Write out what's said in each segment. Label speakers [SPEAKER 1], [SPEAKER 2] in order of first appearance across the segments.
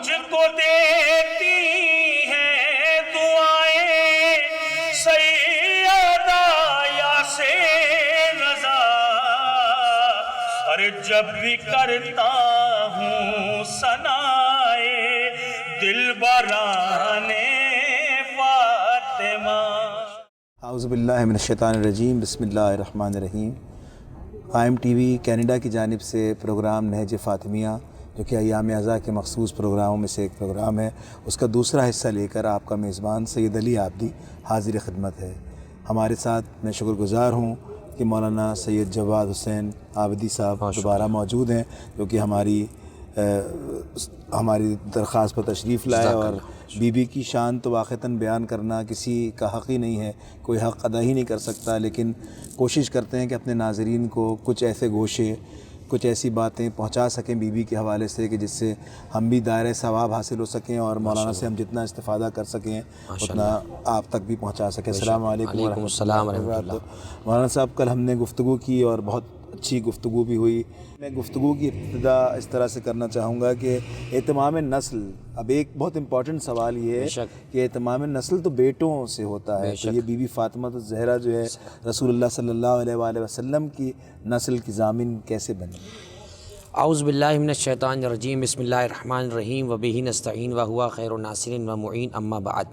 [SPEAKER 1] مجھ کو دیتی ہیں دعائیں سیدہ یاسر رضا، اور جب بھی کرتا ہوں ثنائے دلبران فاطمہ۔
[SPEAKER 2] اعوذ باللہ من الشیطان الرجیم، بسم اللہ الرحمن الرحیم۔ قائم ٹی وی کینیڈا کی جانب سے پروگرام نہج فاطمیہ، جو کہ ایام ازاں کے مخصوص پروگراموں میں سے ایک پروگرام ہے، اس کا دوسرا حصہ لے کر آپ کا میزبان سید علی عابدی حاضر خدمت ہے۔ ہمارے ساتھ میں شکر گزار ہوں کہ مولانا سید جواد حسین عابدی صاحب دوبارہ موجود ہیں، جو کہ ہماری درخواست پر تشریف لائے، اور بی بی کی شان تو واقعتاً بیان کرنا کسی کا حق ہی نہیں ہے، کوئی حق ادا ہی نہیں کر سکتا، لیکن کوشش کرتے ہیں کہ اپنے ناظرین کو کچھ ایسے گوشے، کچھ ایسی باتیں پہنچا سکیں بی بی کے حوالے سے کہ جس سے ہم بھی دائرۂ ثواب حاصل ہو سکیں، اور مولانا سے ہم جتنا استفادہ کر سکیں اتنا آپ تک بھی پہنچا سکیں۔ السلام علیکم ورحمۃ اللہ وبرکاتہ۔ مولانا صاحب، کل ہم نے گفتگو کی اور بہت اچھی گفتگو بھی ہوئی۔ میں گفتگو کی ابتدا اس طرح سے کرنا چاہوں گا کہ اہتمام نسل، اب ایک بہت امپورٹنٹ سوال یہ ہے کہ اہتمام نسل تو بیٹوں سے ہوتا ہے، تو یہ بی بی فاطمہ الزہرا جو ہے رسول اللہ صلی اللہ علیہ وآلہ وسلم کی نسل کی ضامن کیسے بنی؟
[SPEAKER 3] اعوذ باللہ من الشیطان الرجیم، بسم اللہ الرحمن الرحیم، وبہ نستعین وہو خیر الناصر ومعین، اما بعد۔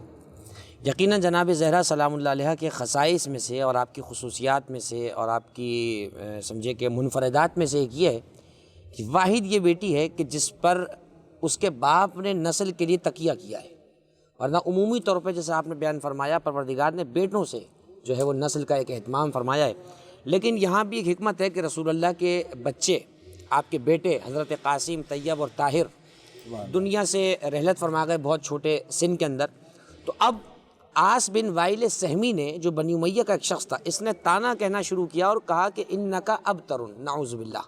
[SPEAKER 3] یقیناً جناب زہرا سلام اللہ علیہ کے خصائص میں سے اور آپ کی خصوصیات میں سے اور آپ کی سمجھے کہ منفردات میں سے ایک یہ ہے کہ واحد یہ بیٹی ہے کہ جس پر اس کے باپ نے نسل کے لیے تقیہ کیا ہے، ورنہ عمومی طور پہ جیسے آپ نے بیان فرمایا پروردگار نے بیٹوں سے جو ہے وہ نسل کا ایک اہتمام فرمایا ہے، لیکن یہاں بھی ایک حکمت ہے کہ رسول اللہ کے بچے، آپ کے بیٹے حضرت قاسم، طیب اور طاہر دنیا سے رحلت فرما گئے بہت چھوٹے سن کے اندر۔ تو اب آس بن وائل سہمی نے، جو بنی امیہ کا ایک شخص تھا، اس نے تانا کہنا شروع کیا اور کہا کہ انکا ابتر، نعوذ باللہ۔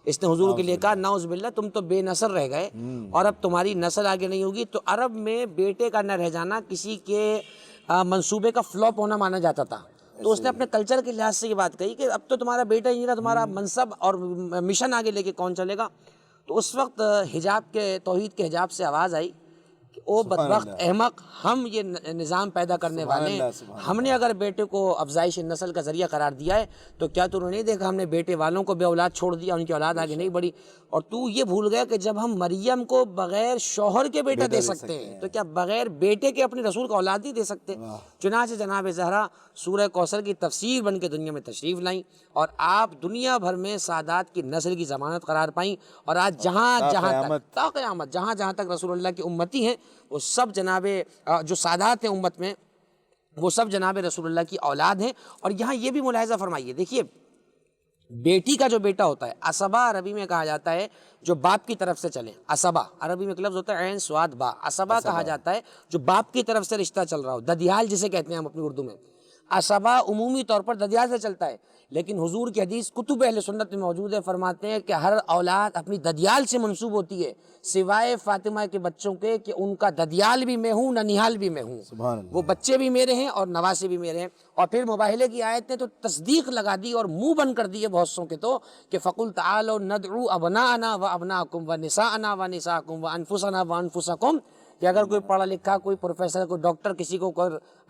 [SPEAKER 3] اس نے حضور کے لیے کہا نعوذ باللہ، تم تو بے نسل رہ گئے اور اب تمہاری نسل آگے نہیں ہوگی۔ تو عرب میں بیٹے کا نہ رہ جانا کسی کے منصوبے کا فلاپ ہونا مانا جاتا تھا، تو اس نے اپنے کلچر کے لحاظ سے یہ بات کہی کہ اب تو تمہارا بیٹا ہی نہیں رہا، تمہارا منصب اور مشن آگے لے کے کون چلے گا؟ تو اس وقت حجاب کے، توحید کے حجاب سے آواز آئی کہ او بدبخت احمق، ہم یہ نظام پیدا کرنے والے ہیں، ہم نے اگر بیٹے کو افزائش نسل کا ذریعہ قرار دیا ہے تو کیا تو انہوں نے نہیں دیکھا ہم نے بیٹے والوں کو بے اولاد چھوڑ دیا، ان کی اولاد آگے نہیں بڑھی؟ اور تو یہ بھول گیا کہ جب ہم مریم کو بغیر شوہر کے بیٹا دے سکتے ہیں تو کیا بغیر بیٹے کے اپنے رسول کو اولاد نہیں دے سکتے؟ چنانچہ جناب زہرا سورہ کوثر کی تفسیر بن کے دنیا میں تشریف لائیں، اور آپ دنیا بھر میں سادات کی نسل کی ضمانت قرار پائیں، اور آج جہاں تک تا قیامت جہاں تک رسول اللہ کی امتی ہیں، وہ سب جناب جو سادات ہیں امت میں، وہ سب جناب رسول اللہ کی اولاد ہیں۔ اور یہاں یہ بھی ملاحظہ فرمائیے، دیکھیے بیٹی کا جو بیٹا ہوتا ہے، عصبہ عربی میں کہا جاتا ہے جو باپ کی طرف سے چلے، عصبہ عربی میں ایک لفظ ہوتا ہے عین صاد با، عصبہ کہا جاتا ہے جو باپ کی طرف سے رشتہ چل رہا ہو، ددیال جسے کہتے ہیں ہم اپنی اردو میں۔ عصبہ عمومی طور پر ددیال سے چلتا ہے، لیکن حضور کی حدیث کتب اہل سنت میں موجود ہے، فرماتے ہیں کہ ہر اولاد اپنی ددیال سے منسوب ہوتی ہے سوائے فاطمہ کے بچوں کے، کہ ان کا ددیال بھی میں ہوں، ننیحال بھی میں ہوں، وہ بچے بھی میرے ہیں اور نواسے بھی میرے ہیں۔ اور پھر مباہلے کی آیت نے تو تصدیق لگا دی اور منہ بند کر دیے بہت سوں کے، تو کہ فَقُلْ تَعَالَوْا نَدْعُوا أَبْنَاءَنَا وَأَبْنَاءَكُمْ وَنِسَاءَنَا وَنِسَاءَكُمْ وَأَنفُسَنَا وَأَنفُسَكُمْ، کہ اگر کوئی پڑھا لکھا، کوئی پروفیسر، کوئی ڈاکٹر، کسی کو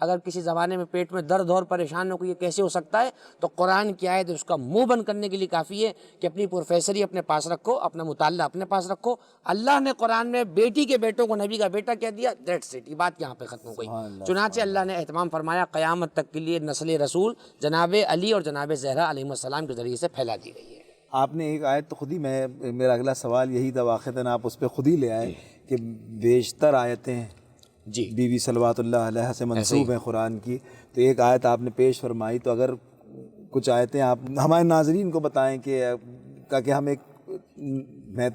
[SPEAKER 3] اگر کسی زمانے میں پیٹ میں درد اور پریشان ہو کہ یہ کیسے ہو سکتا ہے، تو قرآن کی آیت اس کا منہ بند کرنے کے لیے کافی ہے کہ اپنی پروفیسری اپنے پاس رکھو، اپنا مطالعہ اپنے پاس رکھو۔ اللہ نے قرآن میں بیٹی کے بیٹوں کو نبی کا بیٹا کہہ دیا، دیٹس اٹ، یہ بات یہاں پہ ختم ہو گئی۔ چنانچہ اللہ نے اہتمام فرمایا قیامت تک کے لیے نسل رسول جناب علی اور جناب زہرا علیہ السلام کے ذریعے سے پھیلا دی گئی ہے۔
[SPEAKER 2] آپ نے ایک آیت تو خود ہی، میرا اگلا سوال یہی تھا، واقعتاً آپ اس پہ خود ہی لے آئے کہ بیشتر آیتیں
[SPEAKER 3] جی
[SPEAKER 2] بی بی صلوات اللہ علیہ سے منسوب ہیں قرآن کی، تو ایک آیت آپ نے پیش فرمائی، تو اگر کچھ آیتیں آپ ہمارے ناظرین کو بتائیں کہ تاکہ ہم ایک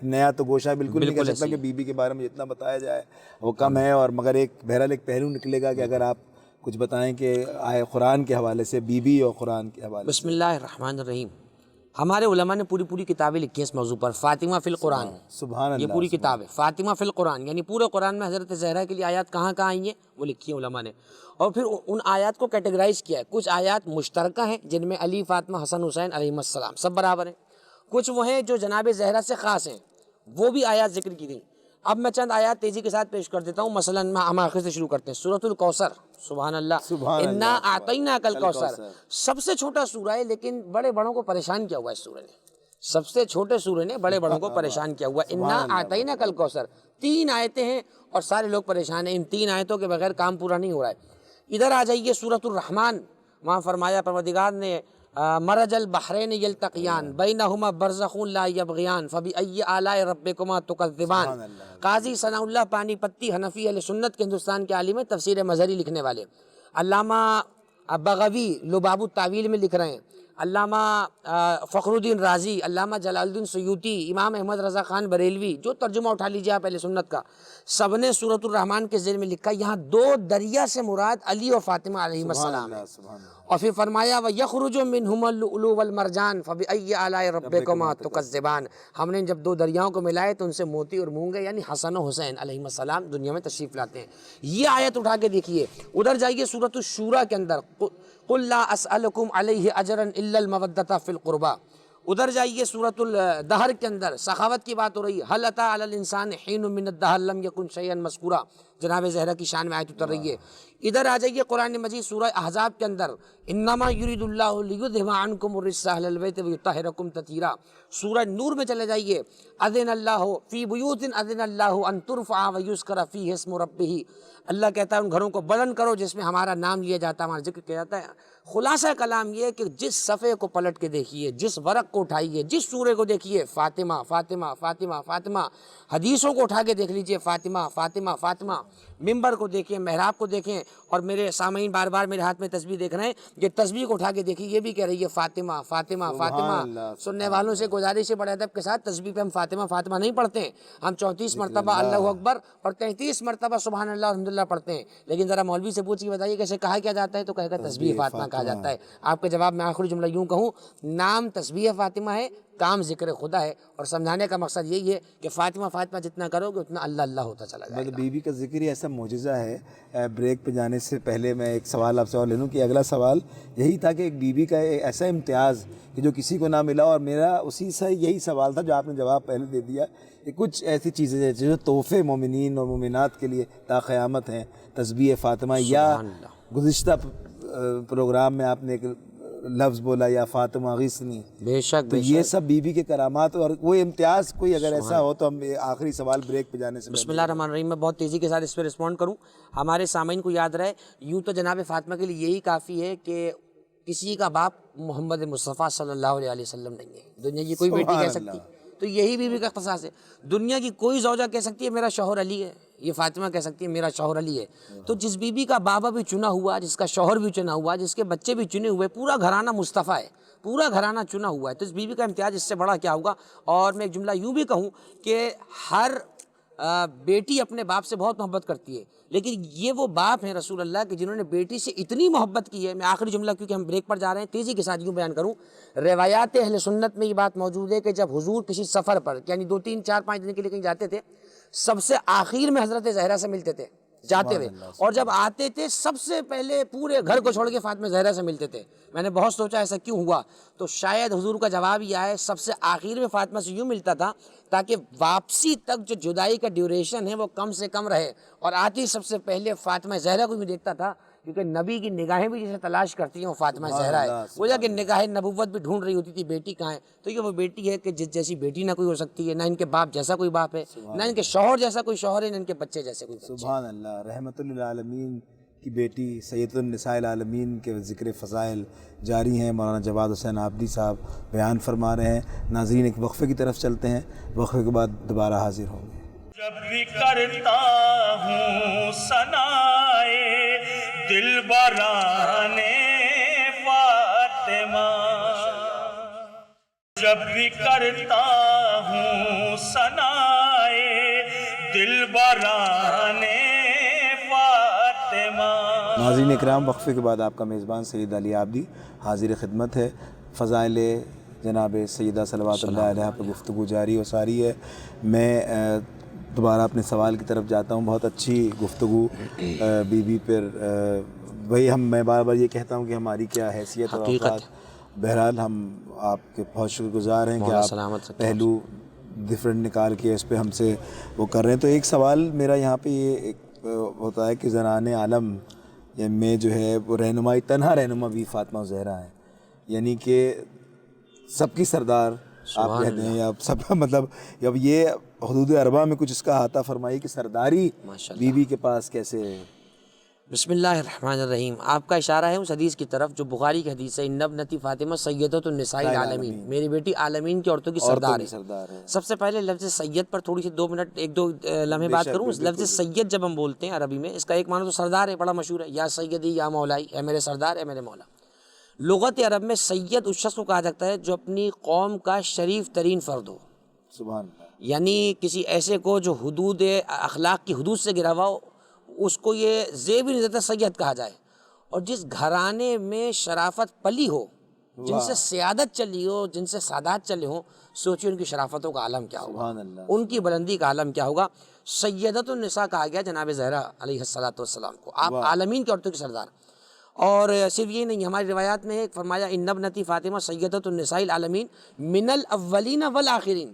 [SPEAKER 2] نیا تو گوشہ بالکل نہیں کہہ سکتا کہ بی بی کے بارے میں جتنا بتایا جائے وہ کم ہے، اور مگر ایک بہرحال ایک پہلو نکلے گا کہ اگر آپ کچھ بتائیں کہ آئے قرآن کے حوالے سے، بی بی اور قرآن کے حوالے سے۔
[SPEAKER 3] بسم اللہ الرحمن الرحیم۔ ہمارے علماء نے پوری کتابیں لکھی ہیں اس موضوع پر، فاطمہ فی القرآن،
[SPEAKER 2] سبحان اللہ،
[SPEAKER 3] یہ پوری کتاب ہے فاطمہ فی القرآن، یعنی پورے قرآن میں حضرت زہرا کے لیے آیات کہاں آئی ہیں وہ لکھی ہیں علماء نے، اور پھر ان آیات کو کیٹیگرائز کیا ہے۔ کچھ آیات مشترکہ ہیں جن میں علی، فاطمہ، حسن، حسین علیہ السلام سب برابر ہیں، کچھ وہ ہیں جو جناب زہرا سے خاص ہیں، وہ بھی آیات ذکر کی گئیں۔ اب میں چند آیات تیزی کے ساتھ پیش کر دیتا ہوں. مثلاً ہم آخر سے شروع کرتے ہیں. سورۃ الکوثر، سبحان اللہ، انا اعطیناک الکوثر، سب سے چھوٹا سورہ ہے لیکن بڑے بڑوں کو پریشان کیا ہوا ہے اس سورہ نے. سب سے چھوٹے سورہ نے بڑے بڑوں کو پریشان کیا ہوا ہے. انا اعطیناک الکوثر، 3 آیتیں ہیں اور سارے لوگ پریشان ہیں. ان 3 آیتوں کے بغیر کام پورا نہیں ہو رہا ہے. ادھر آ جائیے سورۃ الرحمن، وہاں فرمایا پروردگار نے مرج البحرین یلتقیان بینہما برزخ لا یبغیان فبأی آلاء ربکما تکذبان. قاضی ثناء اللہ پانی پتی، حنفی اہل سنت کے ہندوستان کے عالم ہیں، تفسیر مظہری لکھنے والے. علامہ بغوی لباب التاویل میں لکھ رہے ہیں. علامہ فخر الدین رازی، علامہ جلال الدین سیوطی، امام احمد رضا خان بریلوی، جو ترجمہ اٹھا لیجیے آپ اہل سنت کا، سب نے سورۃ الرحمن کے ذیل میں لکھا یہاں 2 دریا سے مراد علی و فاطمہ علیہ السلام ہے. اور پھر فرمایا وَيَخْرُجُ مِنْهُمَا اللُّؤْلُؤُ وَالْمَرْجَانُ فَبِأَيِّ آلَاءِ رَبِّكُمَا تُكَذِّبَانِ. ہم نے جب 2 دریاؤں کو ملائے تو ان سے موتی اور مونگے یعنی حسن و حسین علیہ السلام دنیا میں تشریف لاتے ہیں. یہ آیت اٹھا کے دیکھیے. ادھر جائیے سورۃ الشورى کے اندر قُلْ لَا أَسْأَلُكُمْ عَلَيْهِ أَجْرًا إِلَّا الْمَوَدَّةَ فِي الْقُرْبَى. ادھر جائیے سورۃ الدہر کے اندر سخاوت کی بات ہو رہی ہے. هَلْ أَتَىٰ عَلَى الْإِنسَانِ حِينٌ مِّنَ الدَّهْرِ لَمْ يَكُنْ شَيْئًا مَّذْكُورًا. جناب زہرا کی شان میں آیت اتر رہی ہے. ادھر آ جائیے قرآن مجید سورہ احزاب کے اندر انما یرید اللہ لیذھب عنکم الرجس اہل البیت ویطہرکم تطہیرا. سورہ نور میں چلے جائیے اذن اللہ فی بیوت اذن اللہ ان ترفع ویذکر فیہ اسم ربہ. اللہ کہتا ہے ان گھروں کو بلند کرو جس میں ہمارا نام لیا جاتا ہے، ہمارا ذکر کیا جاتا ہے. خلاصہ کلام یہ کہ جس صفحے کو پلٹ کے دیکھیے، جس ورق کو اٹھائیے، جس سورے کو دیکھیے، فاطمہ فاطمہ فاطمہ فاطمہ. حدیثوں کو اٹھا کے دیکھ لیجئے، فاطمہ فاطمہ فاطمہ. ممبر کو دیکھیں، محراب کو دیکھیں. اور میرے سامعین بار بار میرے ہاتھ میں تسبیح دیکھ رہے ہیں، یہ تسبیح کو اٹھا کے دیکھیے، یہ بھی کہہ رہی ہے فاطمہ فاطمہ فاطمہ. سننے والوں سے گزارش ہے بڑے ادب کے ساتھ، تسبیح پہ ہم فاطمہ فاطمہ نہیں پڑھتے ہیں. ہم 34 مرتبہ اللہ اکبر اور 33 مرتبہ سبحان اللہ الحمدللہ پڑھتے ہیں. لیکن ذرا مولوی سے پوچھ کے بتائیے کیسے کہا کیا جاتا ہے، تو کہے گا تسبیح فاطمہ کہا جاتا ہے. آپ کے جواب میں آخری جملہ یوں کہوں، نام تسبیح فاطمہ ہے، کام ذکر خدا ہے. اور سمجھانے کا مقصد یہی ہے کہ فاطمہ فاطمہ جتنا کرو گے اتنا اللہ اللہ ہوتا چلا جائے گا.
[SPEAKER 2] بی بی کا ذکر ہی ایسا معجزہ ہے. بریک پہ جانے سے پہلے میں ایک سوال آپ سے اور لے لوں کہ اگلا سوال یہی تھا کہ ایک بی بی کا ایسا امتیاز کہ جو کسی کو نہ ملا، اور میرا اسی سے یہی سوال تھا جو آپ نے جواب پہلے دے دیا کہ کچھ ایسی چیزیں جو تحفے مومنین اور مومنات کے لیے تا قیامت ہیں. تسبیح فاطمہ، یا گزشتہ پروگرام میں آپ نے ایک لفظ بولا یا فاطمہ غیثنی،
[SPEAKER 3] بے شک
[SPEAKER 2] تو یہ سب بی بی کے کرامات اور وہ امتیاز کوئی اگر ایسا ہو تو ہم آخری سوال بریک پہ جانے سے
[SPEAKER 3] بسم اللہ الرحمن الرحیم. میں بہت تیزی کے ساتھ اس پہ رسپونڈ کروں. ہمارے سامعین کو یاد رہے، یوں تو جناب فاطمہ کے لیے یہی کافی ہے کہ کسی کا باپ محمد مصطفیٰ صلی اللہ علیہ وسلم نہیں ہے. دنیا کی کوئی بیٹی کہہ سکتی تو یہی بیوی کا اختصاص ہے. دنیا کی کوئی زوجہ کہہ سکتی ہے میرا شوہر علی ہے، یہ فاطمہ کہہ سکتی ہے میرا شوہر علی ہے. تو جس بیوی کا بابا بھی چنا ہوا، جس کا شوہر بھی چنا ہوا، جس کے بچے بھی چنے ہوئے، پورا گھرانہ مصطفیٰ ہے، پورا گھرانہ چنا ہوا ہے، تو اس بیوی کا امتیاز اس سے بڑا کیا ہوگا. اور میں ایک جملہ یوں بھی کہوں کہ ہر بیٹی اپنے باپ سے بہت محبت کرتی ہے، لیکن یہ وہ باپ ہیں رسول اللہ کہ جنہوں نے بیٹی سے اتنی محبت کی ہے. میں آخری جملہ کیونکہ ہم بریک پر جا رہے ہیں تیزی کے ساتھ یوں بیان کروں. روایات اہل سنت میں یہ بات موجود ہے کہ جب حضور کسی سفر پر یعنی 2 3 4 5 دن کے لیے کہیں جاتے تھے، سب سے آخر میں حضرت زہرا سے ملتے تھے جاتے ہوئے، اور جب آتے تھے سب سے پہلے پورے گھر کو چھوڑ کے فاطمہ زہرا سے ملتے تھے. میں نے بہت سوچا ایسا کیوں ہوا، تو شاید حضور کا جواب یہ آئے سب سے آخر میں فاطمہ سے یوں ملتا تھا تاکہ واپسی تک جو جدائی کا ڈیوریشن ہے وہ کم سے کم رہے. اور آتی سب سے پہلے فاطمہ زہرا کو بھی دیکھتا تھا، کیونکہ نبی کی نگاہیں بھی جسے تلاش کرتی ہیں وہ فاطمہ زہرا ہے. وہ جا کہ نگاہ نبوت بھی ڈھونڈ رہی ہوتی تھی بیٹی کہاں ہے. تو یہ وہ بیٹی ہے کہ جس جیسی بیٹی نہ کوئی ہو سکتی ہے، نہ ان کے باپ جیسا کوئی باپ ہے، نہ ان کے شوہر جیسا کوئی شوہر ہے، نہ ان کے بچے جیسے کوئی بچے.
[SPEAKER 2] سبحان اللہ. رحمت للعالمین کی بیٹی سید النساء العالمین کے ذکر فضائل جاری ہیں. مولانا جواد حسین عابدی صاحب بیان فرما رہے ہیں. ناظرین ایک وقفے کی طرف چلتے ہیں، وقفے کے بعد دوبارہ حاضر ہوں گے.
[SPEAKER 1] جب بھی کرتا ہوں ثنائے دلبران فاطمہ، جب بھی کرتا ہوں ثنائے دلبران فاطمہ.
[SPEAKER 2] ناظرین اکرام، وقفے کے بعد آپ کا میزبان سید علی عابدی حاضر خدمت ہے. فضائل جناب سیدہ صلوات اللہ علیہ پر گفتگو جاری و ساری ہے. میں دوبارہ اپنے سوال کی طرف جاتا ہوں. بہت اچھی گفتگو بی بی پر. وہی میں بار بار یہ کہتا ہوں کہ ہماری کیا حیثیت اور اوقات. بہرحال ہم آپ کے بہت شکر گزار ہیں کہ آپ پہلو ڈفرینٹ نکال کے اس پہ ہم سے وہ کر رہے ہیں. تو ایک سوال میرا یہاں پہ یہ ایک ہوتا ہے کہ زنان عالم میں جو ہے وہ رہنمائی تنہا رہنما بھی فاطمہ زہرا ہے, یعنی کہ سب کی سردار آپ کہتے ہیں, یا سب مطلب اب یہ حدود اربع میں کچھ اس کا احاطہ فرمائی کہ سرداری بی بی کے پاس کیسے ہے.
[SPEAKER 3] بسم اللہ الرحمن الرحیم. آپ کا اشارہ ہے اس حدیث کی طرف جو بخاری کی حدیث ہے, ان ابنتی فاطمہ سیدۃ النساء العالمین, میری بیٹی عالمین کی عورتوں کی سردار ہے. سب سے پہلے لفظ سید پر تھوڑی سی 2 منٹ 1-2 لمحے بات کروں. لفظ سید جب ہم بولتے ہیں عربی میں, اس کا ایک معنی تو سردار ہے, بڑا مشہور ہے, یا سیدی یا مولائی, اے میرے سردار, اے میرے مولا. لغت عرب میں سید اس شخص کو کہا جاتا ہے جو اپنی قوم کا شریف ترین فرد ہو.
[SPEAKER 2] سبحان اللہ.
[SPEAKER 3] یعنی کسی ایسے کو جو حدود اخلاق کی حدود سے گرا ہوا ہو, اس کو یہ زیب نہیں دیتا سید کہا جائے. اور جس گھرانے میں شرافت پلی ہو, جن سے سیادت چلی ہو, جن سے سادات چلے ہوں, سوچیے ان کی شرافتوں کا عالم کیا ہوگا, ان کی بلندی کا عالم کیا ہوگا. سیدۃ النساء کہا گیا جناب زہرا علیہ السلام کو, آپ عالمین کی عورتوں کی سردار. اور صرف یہ نہیں, ہماری روایات میں ایک فرمایا ان ابنتی فاطمہ سیدۃ النساء العالمین من الاولین والآخرین,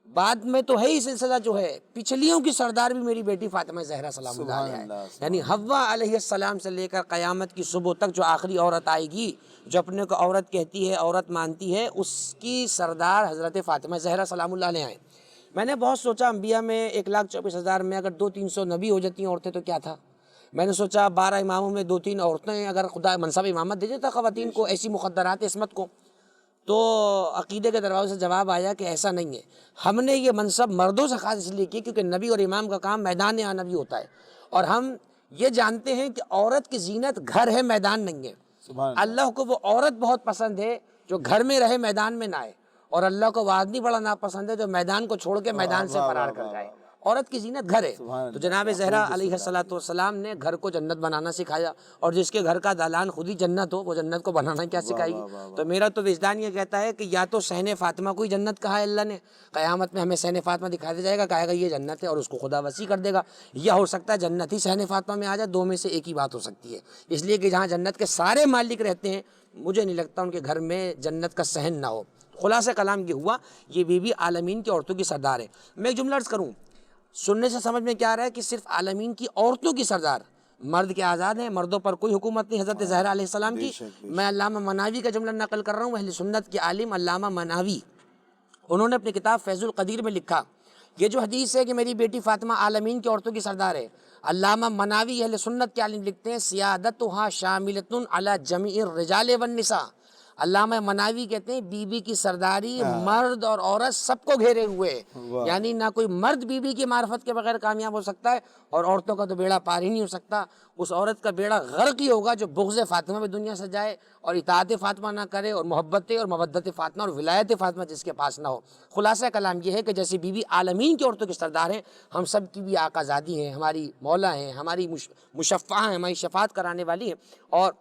[SPEAKER 3] بعد میں تو ہے ہی سلسلہ جو ہے, پچھلیوں کی سردار بھی میری بیٹی فاطمہ زہرا سلام اللہ علیہ ہے. یعنی حوا علیہ السلام سے لے کر قیامت کی صبح تک جو آخری عورت آئے گی, جو اپنے کو عورت کہتی ہے, عورت مانتی ہے, اس کی سردار حضرت فاطمہ زہرا سلام اللہ علیہ ہیں. میں نے بہت سوچا, انبیاء میں 1,24,000 میں اگر 200-300 نبی ہو جاتی ہیں عورتیں تو کیا تھا. میں نے سوچا 12 اماموں میں 2-3 عورتیں اگر خدا منصب امامت دے دیتا خواتین کو, ایسی مقدرات عصمت کو, تو عقیدے کے دروازے سے جواب آیا کہ ایسا نہیں ہے. ہم نے یہ منصب مردوں سے خاص اس لیے کیا کیونکہ نبی اور امام کا کام میدان آنا بھی ہوتا ہے, اور ہم یہ جانتے ہیں کہ عورت کی زینت گھر ہے, میدان نہیں ہے. اللہ کو وہ عورت بہت پسند ہے جو گھر میں رہے, میدان میں نہ آئے, اور اللہ کو وہ آدمی بڑا ناپسند ہے جو میدان کو چھوڑ کے میدان سے فرار کر جائے. عورت کی زینت گھر ہے. تو جناب زہرا علیہ السلام نے گھر کو جنت بنانا سکھایا, اور جس کے گھر کا دالان خود ہی جنت ہو, وہ جنت کو بنانا کیا سکھائے گی. تو میرا تو وجدان یہ کہتا ہے کہ یا تو صحن فاطمہ کو ہی جنت کہا ہے اللہ نے, قیامت میں ہمیں صحن فاطمہ دکھا دیا جائے گا, کہے گا یہ جنت ہے, اور اس کو خدا وسیع کر دے گا. یا ہو سکتا ہے جنت ہی صحن فاطمہ میں آ جائے, 2 میں سے ایک ہی بات ہو سکتی ہے. اس لیے کہ جہاں جنت کے سارے مالک رہتے ہیں, مجھے نہیں لگتا ان کے گھر میں جنت کا صحن نہ ہو. خلاصہ کلام یہ ہوا, یہ بی بی عالمین کی عورتوں کی سردار ہے. میں ایک جملہ عرض کروں, سننے سے سمجھ میں کیا آ رہا ہے کہ صرف عالمین کی عورتوں کی سردار, مرد کے آزاد ہیں, مردوں پر کوئی حکومت نہیں حضرت زہرا علیہ السلام کی. میں علامہ مناوی کا جملہ نقل کر رہا ہوں, اہل سنت کے عالم علامہ مناوی, انہوں نے اپنی کتاب فیض القدیر میں لکھا, یہ جو حدیث ہے کہ میری بیٹی فاطمہ عالمین کی عورتوں کی سردار ہے, علامہ مناوی اہل سنت کے عالم لکھتے ہیں سیادتها شاملۃ علی جمیع الرجال والنساء. علامہ مناوی کہتے ہیں بی بی کی سرداری مرد اور عورت سب کو گھیرے ہوئے, یعنی نہ کوئی مرد بی بی کی معرفت کے بغیر کامیاب ہو سکتا ہے, اور عورتوں کا تو بیڑا پار ہی نہیں ہو سکتا. اس عورت کا بیڑا غرق ہی ہوگا جو بغض فاطمہ میں دنیا سے جائے, اور اطاعت فاطمہ نہ کرے, اور محبت اور مودت فاطمہ اور ولایت فاطمہ جس کے پاس نہ ہو. خلاصہ کلام یہ ہے کہ جیسے بی بی عالمین کی عورتوں کی سردار ہیں, ہم سب کی بھی آقا زادی ہیں, ہماری مولا ہیں, ہماری مشفعہ ہیں, ہماری شفاعت کرانے والی ہیں. اور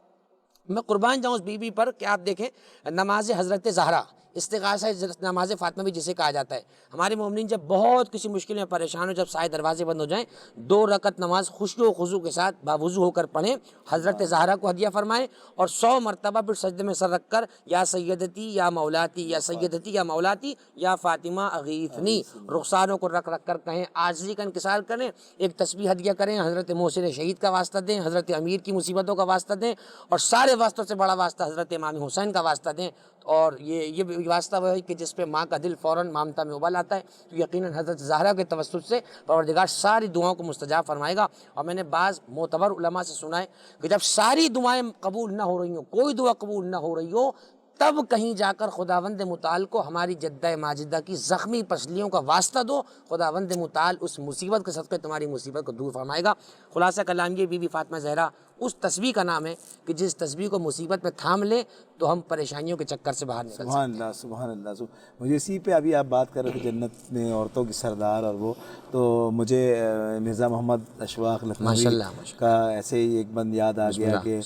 [SPEAKER 3] میں قربان جاؤں اس بی بی پر کہ آپ دیکھیں نماز حضرت زہرا, استغاثہ نماز فاطمہ بھی جسے کہا جاتا ہے. ہمارے مومنین جب بہت کسی مشکل میں پریشان ہو, جب سارے دروازے بند ہو جائیں, 2 رکعت نماز خشوع و خضوع کے ساتھ باوضو ہو کر پڑھیں, حضرت زہرا کو ہدیہ فرمائیں, اور 100 مرتبہ پھر سجدے میں سر رکھ کر یا سیدتی یا مولاتی, یا سیدتی یا مولاتی, یا فاطمہ اغیثنی, رخساروں کو رکھ رکھ کر کہیں, عاجزی کا انکسار کریں, ایک تسبیح ہدیہ کریں, حضرت محسن شہید کا واسطہ دیں, حضرت امیر کی مصیبتوں کا واسطہ دیں, اور سارے واسطوں سے بڑا واسطہ حضرت امام حسین کا واسطہ دیں. اور یہ واسطہ وہ ہے کہ جس پہ ماں کا دل فوراً مامتا میں ابل آتا ہے, تو یقیناً حضرت زہرا کے توسط سے پروردگار ساری دعاؤں کو مستجاب فرمائے گا. اور میں نے بعض معتبر علماء سے سنا ہے کہ جب ساری دعائیں قبول نہ ہو رہی ہوں, کوئی دعا قبول نہ ہو رہی ہو, تب کہیں جا کر خداوند متعال کو ہماری جدہ ماجدہ کی زخمی پسلیوں کا واسطہ دو, خداوند متعال اس مصیبت کے صدقے تمہاری مصیبت کو دور فرمائے گا. خلاصہ کلام یہ, بی بی فاطمہ زہرا اس تسبیح کا نام ہے کہ جس تسبیح کو مصیبت میں تھام لے تو ہم پریشانیوں کے چکر سے باہر نکل سکتے ہیں.
[SPEAKER 2] سبحان اللہ سبحان اللہ. مجھے اسی پہ ابھی آپ بات کر رہے تھے جنت میں عورتوں کی سردار, اور وہ تو مجھے مرزا محمد اشفاق لکھنوی کا ایسے ہی ایک بند یاد آ گیا کہ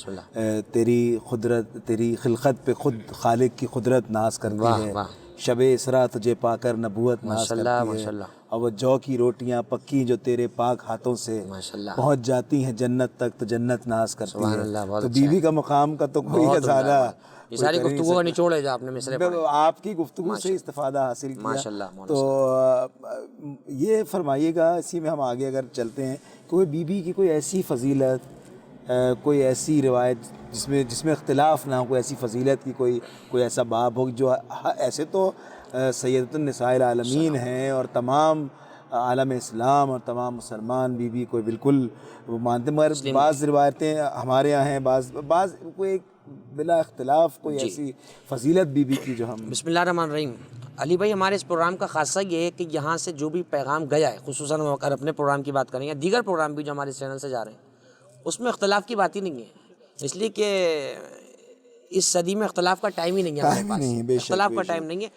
[SPEAKER 2] تیری قدرت, تیری خلقت پہ خود خالق کی قدرت ناز کرتی ہے, شب اسرا تجھے پا کر نبوت ناز کرتی ہے, اور وہ جو کی روٹیاں پکی جو تیرے پاک ہاتھوں سے
[SPEAKER 3] ماشاءاللہ
[SPEAKER 2] پہنچ جاتی ہیں جنت تک تو جنت ناز کرتی
[SPEAKER 3] سبحان
[SPEAKER 2] ہے.
[SPEAKER 3] اللہ، بہت
[SPEAKER 2] تو
[SPEAKER 3] اچھا
[SPEAKER 2] بیوی
[SPEAKER 3] ہے.
[SPEAKER 2] کا مقام کا تو کوئی
[SPEAKER 3] بہت
[SPEAKER 2] خزانہ
[SPEAKER 3] یہ ساری گفتگو کا نچوڑ ہے جو آپ نے مصرے پڑھے.
[SPEAKER 2] آپ کی گفتگو سے استفادہ حاصل کیا.
[SPEAKER 3] ماشاءاللہ
[SPEAKER 2] تو یہ فرمائیے گا، اسی میں ہم آگے اگر چلتے ہیں، کوئی بیوی کی کوئی ایسی فضیلت، کوئی ایسی روایت جس میں اختلاف نہ ہو، کوئی ایسی فضیلت کی کوئی ایسا باب ہو جو ایسے تو سیدۃ النساء العالمین ہیں اور تمام عالم اسلام اور تمام مسلمان بیوی کو بالکل وہ مانتے، مگر بعض روایتیں ہمارے یہاں ہیں، بعض کوئی ایک بلا اختلاف کوئی ایسی فضیلت بیوی کی جو ہم.
[SPEAKER 3] بسم اللہ الرحمن الرحیم. علی بھائی، ہمارے اس پروگرام کا خاصہ یہ ہے کہ یہاں سے جو بھی پیغام گیا ہے، خصوصاً اگر اپنے پروگرام کی بات کریں یا دیگر پروگرام بھی جو ہمارے چینل سے جا رہے ہیں، اس میں اختلاف کی بات ہی نہیں ہے، اس لیے کہ اس صدی میں اختلاف کا ٹائم ہی نہیں ہے ہمارے پاس. اختلاف کا ٹائم نہیں ہے.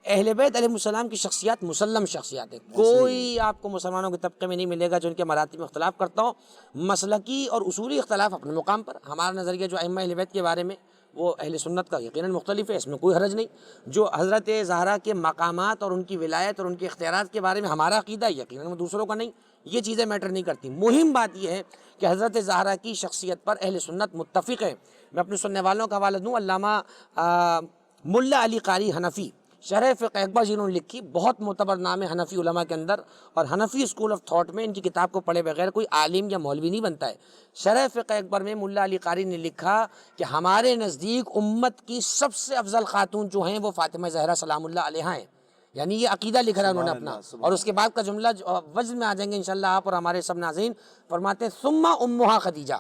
[SPEAKER 3] اہل بیت علیہ السلام کی شخصیات مسلم شخصیات ہیں. کوئی آپ کو مسلمانوں کے طبقے میں نہیں ملے گا جو ان کے مراتب میں اختلاف کرتا ہو. مسلکی اور اصولی اختلاف اپنے مقام پر. ہمارا نظریہ جو ائمہ اہل بیت کے بارے میں وہ اہل سنت کا یقیناً مختلف ہے، اس میں کوئی حرج نہیں. جو حضرت زہرا کے مقامات اور ان کی ولایت اور ان کے اختیارات کے بارے میں ہمارا عقیدہ ہے، یقیناً دوسروں کا نہیں. یہ چیزیں میٹر نہیں کرتی. مہم بات یہ ہے کہ حضرت زہرا کی شخصیت پر اہل سنت متفق ہے. میں اپنے سننے والوں کا حوالہ دوں، علامہ ملا علی قاری حنفی شرح فقہ اکبر جنہوں نے لکھی، بہت معتبر نام ہے حنفی علماء کے اندر، اور حنفی اسکول آف تھاٹ میں ان کی کتاب کو پڑھے بغیر کوئی عالم یا مولوی نہیں بنتا ہے. شرح فقہ اکبر میں ملا علی قاری نے لکھا کہ ہمارے نزدیک امت کی سب سے افضل خاتون جو ہیں وہ فاطمہ زہرا سلام اللہ علیہا ہیں. یعنی یہ عقیدہ لکھ رہا ہے انہوں نے اپنا. اور اس کے بعد کا جملہ وزن میں آ جائیں گے انشاءاللہ آپ اور ہمارے سب ناظرین. فرماتے ہیں ثم امہا خدیجہ،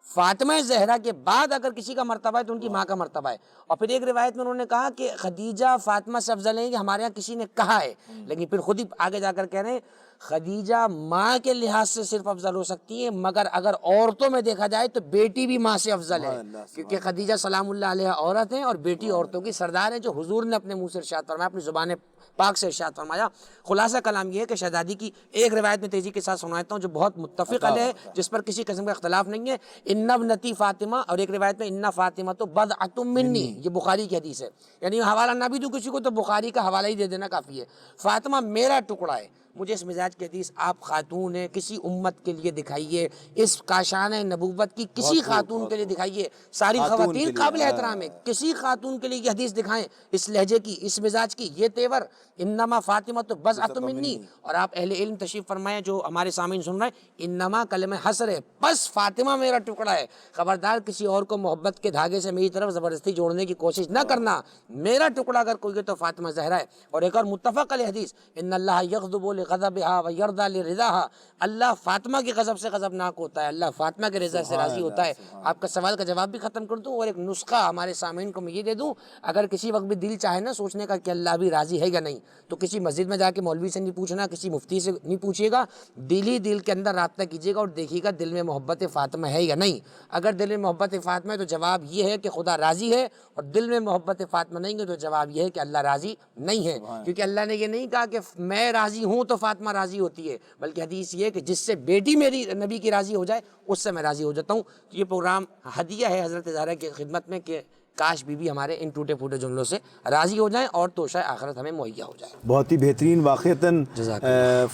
[SPEAKER 3] فاطمہ زہرا کے بعد اگر کسی کا مرتبہ ہے تو ان کی ماں کا مرتبہ ہے. اور پھر ایک روایت میں انہوں نے کہا کہ خدیجہ فاطمہ سے افضل ہیں، کہ ہمارے یہاں کسی نے کہا ہے، لیکن پھر خود ہی آگے جا کر کہہ رہے ہیں خدیجہ ماں کے لحاظ سے صرف افضل ہو سکتی ہیں، مگر اگر عورتوں میں دیکھا جائے تو بیٹی بھی ماں سے افضل ہے، کیونکہ خدیجہ سلام اللہ علیہ عورت ہیں اور بیٹی عورتوں کی سردار ہیں، جو حضور نے اپنے منہ سے ارشاد فرمایا، اپنی زبان پاک سے ارشاد فرمایا. خلاصہ کلام یہ ہے کہ شہزادی کی ایک روایت میں تیزی کے ساتھ سناتا ہوں جو بہت متفق علیہ ہے، جس پر کسی قسم کا اختلاف نہیں ہے. ان ابنتی فاطمہ، اور ایک روایت میں ان فاطمہ تو بضعۃ منی، یہ بخاری کی حدیث ہے. یعنی حوالہ نہ بھی دوں کسی کو تو بخاری کا حوالہ ہی دے دینا کافی ہے. فاطمہ میرا ٹکڑا ہے. مجھے اس مزاج کی حدیث آپ خاتون ہیں، کسی امت کے لیے دکھائیے، اس کاشان نبوت کی کسی خاتون کے لیے دکھائیے. ساری خواتین قابل احترام ہے، کسی خاتون کے لیے یہ حدیث دکھائیں، اس لہجے کی، اس مزاج کی، یہ تیور. انما فاطمہ تو بضعۃ منی. اور آپ اہل علم تشریف فرمائیں جو ہمارے سامعین سن رہے ہیں، انما کلمہ حصر ہے، بس فاطمہ میرا ٹکڑا ہے. خبردار کسی اور کو محبت کے دھاگے سے میری طرف زبردستی جوڑنے کی کوشش نہ کرنا. میرا ٹکڑا اگر کوئی ہے تو فاطمہ زہرا ہے. اور ایک اور متفق علیہ حدیث، ان اللہ یغضب لغضبها ويرضى لرضاها، اللہ فاطمہ کی غضب سے غضبناک ہوتا ہے، اللہ فاطمہ کے رضا سے راضی ہوتا ہے. آپ کا سوال کا جواب بھی ختم کر دوں اور ایک نسخہ ہمارے سامعین کو میں یہ دے دوں. اگر کسی وقت بھی دل چاہے نا سوچنے کا کہ اللہ بھی راضی ہے یا نہیں، تو کسی مسجد میں جا کے مولوی سے نہیں پوچھنا، کسی مفتی سے نہیں پوچھیے گا، دل ہی دل کے اندر رابطہ کیجیے گا اور دیکھیے گا دل میں محبت فاطمہ ہے یا نہیں. اگر دل میں محبت فاطمہ ہے تو جواب یہ ہے کہ خدا راضی ہے، اور دل میں محبت فاطمہ نہیں ہے تو جواب یہ ہے کہ اللہ راضی نہیں ہے. کیونکہ اللہ نے یہ نہیں کہا کہ میں راضی ہوں تو فاطمہ راضی ہوتی ہے، بلکہ حدیث یہ ہے کہ جس سے بیٹی میری نبی کی راضی ہو جائے اس سے میں راضی ہو جاتا ہوں. تو یہ پروگرام ہدیہ ہے حضرت زہرا کی خدمت میں کہ کاش بی بی ہمارے ان ٹوٹے پھوٹے جملوں سے راضی ہو جائیں اور توشہ آخرت ہمیں مہیا ہو جائے.
[SPEAKER 2] بہت ہی بہترین. واقعتاً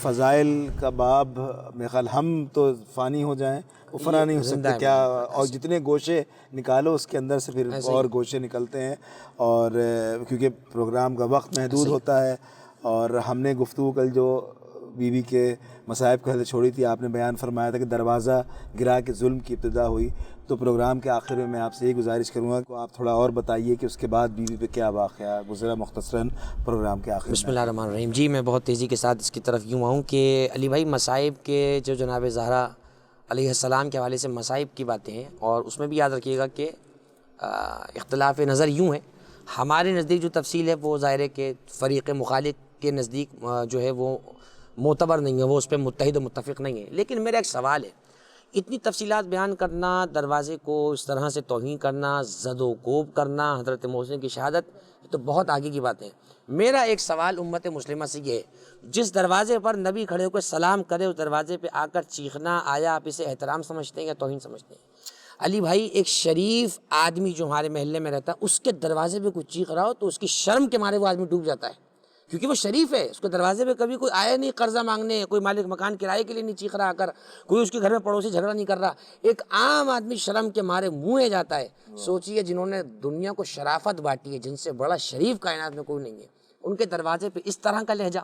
[SPEAKER 2] فضائل کا باب میرے خیال ہم تو فانی ہو جائیں وہ فنا نہیں ہو سکتے کیا، اور جتنے گوشے نکالو اس کے اندر سے پھر اور گوشے نکلتے ہیں. اور کیونکہ پروگرام کا وقت محدود ہوتا ہے، اور ہم نے گفتگو کل جو بی بی کے مصائب کو چھوڑی تھی، آپ نے بیان فرمایا تھا کہ دروازہ گرا کے ظلم کی ابتدا ہوئی. تو پروگرام کے آخر میں آپ سے یہ گزارش کروں گا کہ آپ تھوڑا اور بتائیے کہ اس کے بعد بیوی پہ کیا واقعہ گزرا مختصراً پروگرام کے آخر میں.
[SPEAKER 3] بسم اللہ الرحمن الرحیم. جی میں بہت تیزی کے ساتھ اس کی طرف یوں آؤں کہ علی بھائی مصائب کے جو جناب زہرا علیہ السلام کے حوالے سے مصائب کی باتیں ہیں، اور اس میں بھی یاد رکھیے گا کہ اختلاف نظر یوں ہے. ہمارے نزدیک جو تفصیل ہے وہ ظاہر ہے کہ فریق مخالف کے نزدیک جو ہے وہ معتبر نہیں ہے، وہ اس پہ متحد و متفق نہیں ہے. لیکن میرا ایک سوال ہے، اتنی تفصیلات بیان کرنا، دروازے کو اس طرح سے توہین کرنا، زد و کوب کرنا، حضرت محسن کی شہادت، یہ تو بہت آگے کی باتیں ہیں. میرا ایک سوال امت مسلمہ سے یہ ہے، جس دروازے پر نبی کھڑے ہو کے سلام کرے اس دروازے پہ آ کر چیخنا، آیا آپ اسے احترام سمجھتے ہیں یا توہین سمجھتے ہیں؟ علی بھائی ایک شریف آدمی جو ہمارے محلے میں رہتا ہے اس کے دروازے پہ کوئی چیخ رہا ہو تو اس کی شرم کے مارے وہ آدمی ڈوب جاتا ہے. کیونکہ وہ شریف ہے، اس کے دروازے پہ کبھی کوئی آیا نہیں قرضہ مانگنے، کوئی مالک مکان کرائے کے لیے نہیں چیخ رہا آ کر، کوئی اس کے گھر میں پڑوسی جھگڑا نہیں کر رہا، ایک عام آدمی شرم کے مارے منہ جاتا ہے۔ سوچئے جنہوں نے دنیا کو شرافت بانٹی ہے، جن سے بڑا شریف کائنات میں کوئی نہیں ہے، ان کے دروازے پہ اس طرح کا لہجہ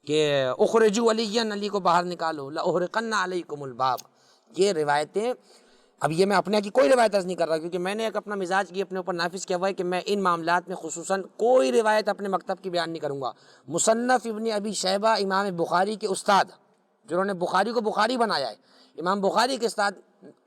[SPEAKER 3] کہ اخرجوا علیًا، علی کو باہر نکالو، لأحرقن علیکم الباب۔ یہ روایتیں، اب یہ میں اپنے کی کوئی روایت عرض نہیں کر رہا، کیونکہ میں نے ایک اپنا مزاج کی اپنے اوپر نافذ کیا ہوا ہے کہ میں ان معاملات میں خصوصاً کوئی روایت اپنے مکتب کی بیان نہیں کروں گا۔ مصنف ابن ابی شیبہ امام بخاری کے استاد، جنہوں نے بخاری کو بخاری بنایا ہے، امام بخاری کے استاد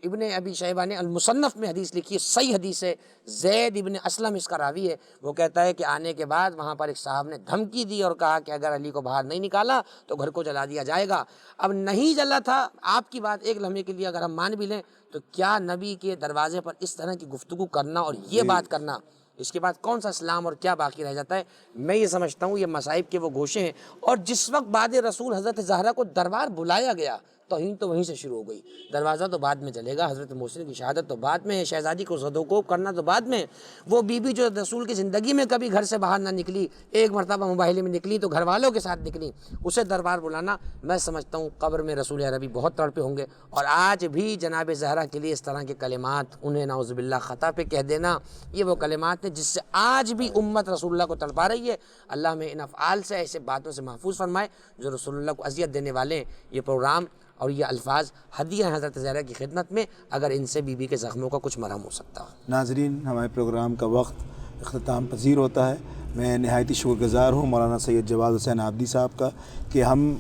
[SPEAKER 3] ابن ابی شیبہ نے المصنف میں حدیث لکھی ہے، صحیح حدیث ہے، زید ابن اسلم اس کا راوی ہے۔ وہ کہتا ہے کہ آنے کے بعد وہاں پر ایک صاحب نے دھمکی دی اور کہا کہ اگر علی کو باہر نہیں نکالا تو گھر کو جلا دیا جائے گا۔ اب نہیں جلا تھا، آپ کی بات ایک لمحے کے لیے اگر ہم مان بھی لیں تو کیا نبی کے دروازے پر اس طرح کی گفتگو کرنا اور یہ بات کرنا، اس کے بعد کون سا اسلام اور کیا باقی رہ جاتا ہے؟ میں یہ سمجھتا ہوں یہ مصائب کے وہ گوشے ہیں۔ اور جس وقت بعد رسول حضرت زہرا کو دربار بلایا گیا، توہین تو وہیں سے شروع ہو گئی۔ دروازہ تو بعد میں چلے گا، حضرت محسن کی شہادت تو بعد میں ہے، شہزادی کو زدوکوب کرنا تو بعد میں۔ وہ بی بی جو رسول کی زندگی میں کبھی گھر سے باہر نہ نکلی، ایک مرتبہ مباہلے میں نکلی تو گھر والوں کے ساتھ نکلی، اسے دربار بلانا، میں سمجھتا ہوں قبر میں رسول عربی بہت تڑپے ہوں گے۔ اور آج بھی جناب زہرا کے لیے اس طرح کے کلمات، انہیں نعوذ باللہ خطا پہ کہہ دینا، یہ وہ کلمات ہیں جس سے آج بھی امت رسول اللہ کو تڑپا رہی ہے۔ اللہ ہمیں ان افعال سے، ایسے باتوں سے محفوظ فرمائے جو رسول اللہ کو اذیت دینے والے ہیں۔ یہ پروگرام اور یہ الفاظ ہدیہ ہیں حضرت زہرا کی خدمت میں، اگر ان سے بی بی کے زخموں کا کچھ مرہم ہو سکتا ہو۔
[SPEAKER 2] ناظرین، ہمارے پروگرام کا وقت اختتام پذیر ہوتا ہے۔ میں نہایت ہی شکر گزار ہوں مولانا سید جواد حسین عابدی صاحب کا کہ ہم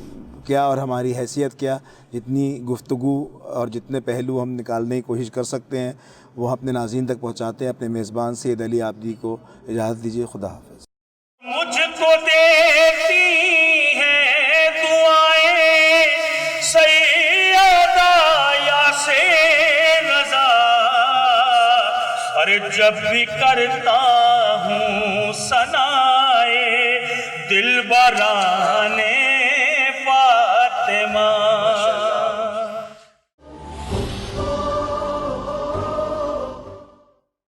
[SPEAKER 2] کیا اور ہماری حیثیت کیا، جتنی گفتگو اور جتنے پہلو ہم نکالنے کی کوشش کر سکتے ہیں وہ اپنے ناظرین تک پہنچاتے ہیں۔ اپنے میزبان سید علی عابدی کو اجازت دیجیے، خدا حافظ۔
[SPEAKER 1] مجھ کو دیتی ہیں دعائیں سیدہ یاسین رضا، اور جب بھی کرتا ہوں ثنائے دل برانے